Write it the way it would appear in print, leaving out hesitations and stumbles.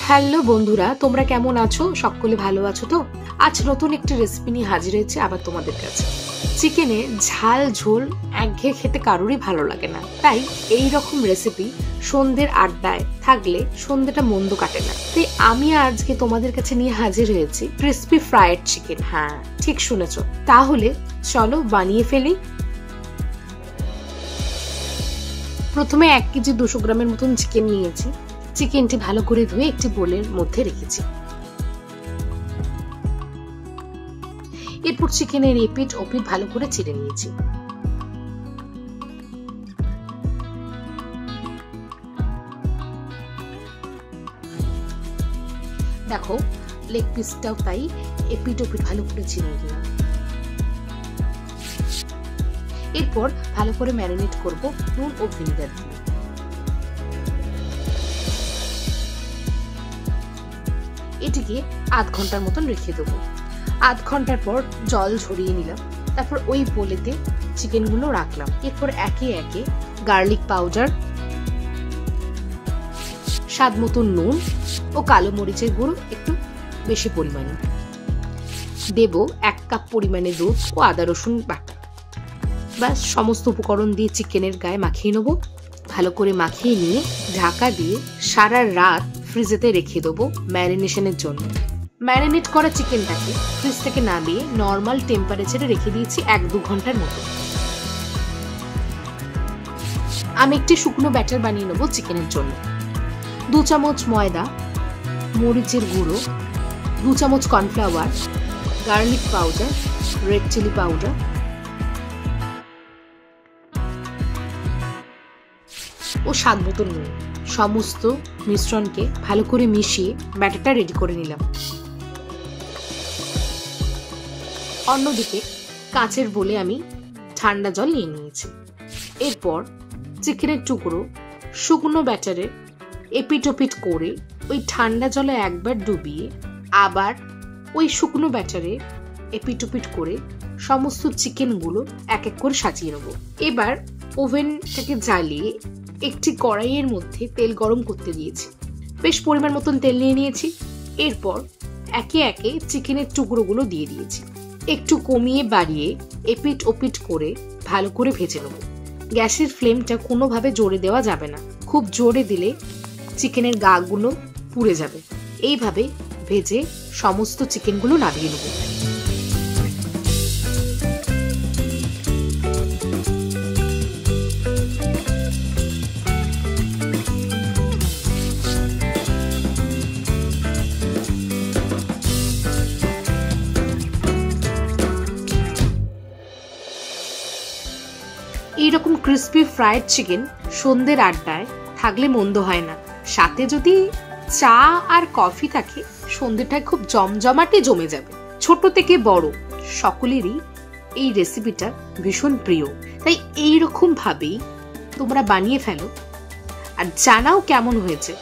Hello বন্ধুরা, তোমরা কেমন আছো? সকলে ভালো আছো তো? আজ নতুন একটি রেসিপি নিয়ে হাজির হয়েছে আবার তোমাদের কাছে। চিকেনে ঝাল ঝোল একঘেয়ে খেতে কারোরই ভালো লাগে না, তাই এই রকম রেসিপি সন্ধ্যের আড্ডায় থাকলে সন্ধ্যেটা মন্দ কাটে না। তাই আমি আজকে তোমাদের কাছে নিয়ে হাজির হয়েছি ক্রিসপি ফ্রাইড চিকেন। হ্যাঁ, ঠিক শুনেছো। তাহলে চলো বানিয়ে ফেলি। প্রথমে 1 কেজি 200 গ্রামের মতন চিকেন নিয়েছি। চিকেনটি ভালো করে ধুয়ে একটি বোলের মধ্যে রেখেছি। এরপর চিকেনের এপিঠ ওপিঠ ভালো করে চিড়ে নিয়েছি। দেখো, লেগ পিসটাও তাই এপিঠ ওপিঠ ভালো করে চিড়ে নিলাম। এরপর ভালো করে ম্যারিনেট করব নুন ও ভিনেগার দিয়ে। এটিকে আধ ঘন্টার মতন রেখে দেবো। আধ ঘন্টার পর জল ঝরিয়ে নিলাম। তারপর ওই বোলেতে চিকেনগুলো রাখলাম। এরপর একে একে গার্লিক পাউডার, স্বাদ মতো নুন ও কালো মরিচের গুঁড়ো একটু বেশি পরিমাণে দেব। 1 কাপ পরিমাণে দুধ ও আদা রসুন বাটা। ব্যাস, সমস্ত উপকরণ দিয়ে চিকেনের গায়ে মাখিয়ে নেবো। ভালো করে মাখিয়ে নিয়ে ঢাকা দিয়ে সারা রাত ফ্রিজেতে রেখে দেবো ম্যারিনেশনের জন্য। ম্যারিনেট করা চিকেনটাকে ফ্রিজ থেকে নামিয়ে নর্মাল টেম্পারেচারে রেখে দিয়েছি 1-2 ঘন্টার মতো। আমি একটি শুকনো ব্যাটার বানিয়ে নেবো চিকেনের জন্য। 2 চামচ ময়দা, মরিচের গুঁড়ো, 2 চামচ cornflour, garlic powder, red chilli powder ও স্বাদ মতো নুন, সমস্ত মিশ্রণকে ভালো করে মিশিয়ে ব্যাটারটা রেডি করে নিলাম। অন্যদিকে কাঁচের বোলে আমি ঠান্ডা জল নিয়ে নিয়েছি। এরপর চিকেনের টুকরো শুকনো ব্যাটারে এপিঠ ওপিঠ করে ওই ঠান্ডা জলে একবার ডুবিয়ে আবার ওই শুকনো ব্যাটারে এপিঠ ওপিঠ করে সমস্ত চিকেনগুলো এক এক করে সাজিয়ে নেব। এবার ওভেনটাকে জ্বালিয়ে একটি কড়াইয়ের মধ্যে তেল গরম করতে দিয়েছি। বেশ পরিমাণ মতন তেল নিয়ে নিয়েছি। এরপর একে একে চিকেনের টুকরোগুলো দিয়ে দিয়েছি। একটু কমিয়ে বাড়িয়ে এপিঠ ওপিঠ করে ভালো করে ভেজে নেব। গ্যাসের ফ্লেমটা কোনোভাবে জোরে দেওয়া যাবে না, খুব জোরে দিলে চিকেনের গাগুলো পুড়ে যাবে। এইভাবে ভেজে সমস্ত চিকেনগুলো নামিয়ে নেব। এইরকম ক্রিসপি ফ্রাইড চিকেন সন্ধ্যের আড্ডায় থাকলে মন্দ হয় না। সাথে যদি চা আর কফি থাকে, সন্ধ্যেটায় খুব জমজমাটে জমে যাবে। ছোট থেকে বড় সকলেরই এই রেসিপিটা ভীষণ প্রিয়। তাই এইরকম ভাবেই তোমরা বানিয়ে ফেলো আর জানাও কেমন হয়েছে।